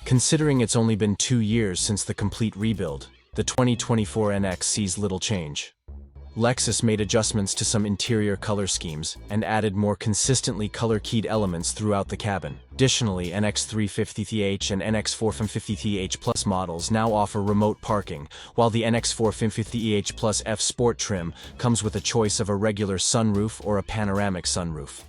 Considering it's only been 2 years since the complete rebuild, the 2024 NX sees little change. Lexus made adjustments to some interior color schemes and added more consistently color-keyed elements throughout the cabin. Additionally, NX350h and NX450h Plus models now offer remote parking, while the NX450h Plus F Sport trim comes with a choice of a regular sunroof or a panoramic sunroof.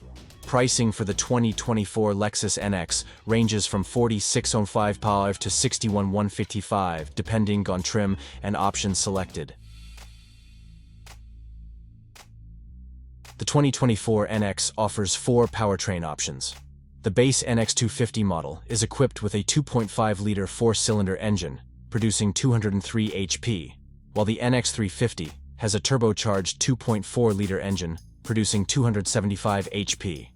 Pricing for the 2024 Lexus NX ranges from $46,500 to $61,155, depending on trim and options selected. The 2024 NX offers 4 powertrain options. The base NX250 model is equipped with a 2.5-liter 4-cylinder engine, producing 203 HP, while the NX350 has a turbocharged 2.4-liter engine, producing 275 HP.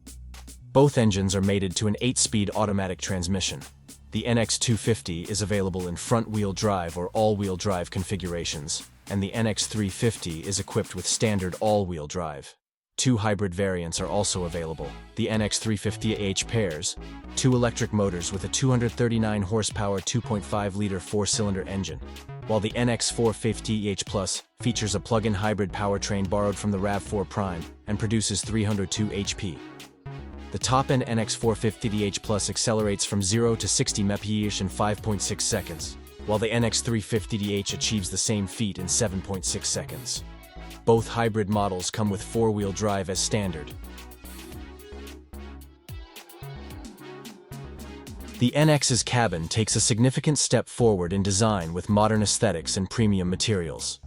Both engines are mated to an 8-speed automatic transmission. The NX250 is available in front-wheel drive or all-wheel drive configurations, and the NX350 is equipped with standard all-wheel drive. 2 hybrid variants are also available. The NX350h pairs 2 electric motors with a 239 horsepower 2.5-liter 4-cylinder engine, while the NX450h Plus features a plug-in hybrid powertrain borrowed from the RAV4 Prime and produces 302 HP. The top-end NX450h Plus accelerates from 0 to 60 mph in 5.6 seconds, while the NX350h achieves the same feat in 7.6 seconds. Both hybrid models come with 4-wheel drive as standard. The NX's cabin takes a significant step forward in design with modern aesthetics and premium materials.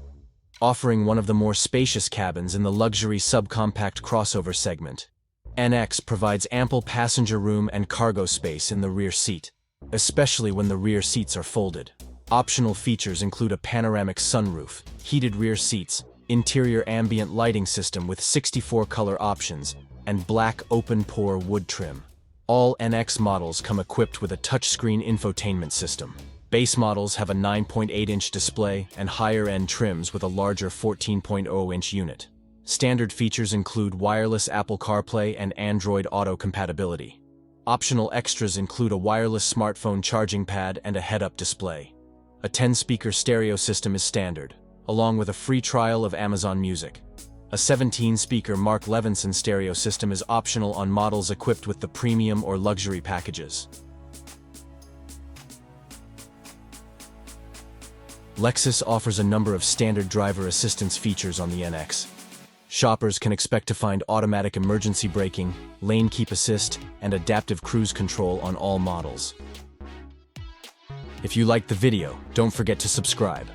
Offering one of the more spacious cabins in the luxury subcompact crossover segment, NX provides ample passenger room and cargo space in the rear seat, especially when the rear seats are folded. Optional features include a panoramic sunroof, heated rear seats, interior ambient lighting system with 64 color options, and black open-pore wood trim. All NX models come equipped with a touchscreen infotainment system. Base models have a 9.8-inch display and higher-end trims with a larger 14.0-inch unit. Standard features include wireless Apple CarPlay and Android Auto compatibility. Optional extras include a wireless smartphone charging pad and a head-up display. A 10-speaker stereo system is standard, along with a free trial of Amazon Music. A 17-speaker Mark Levinson stereo system is optional on models equipped with the premium or luxury packages. Lexus offers a number of standard driver assistance features on the NX. Shoppers can expect to find automatic emergency braking, lane keep assist, and adaptive cruise control on all models. If you liked the video, don't forget to subscribe.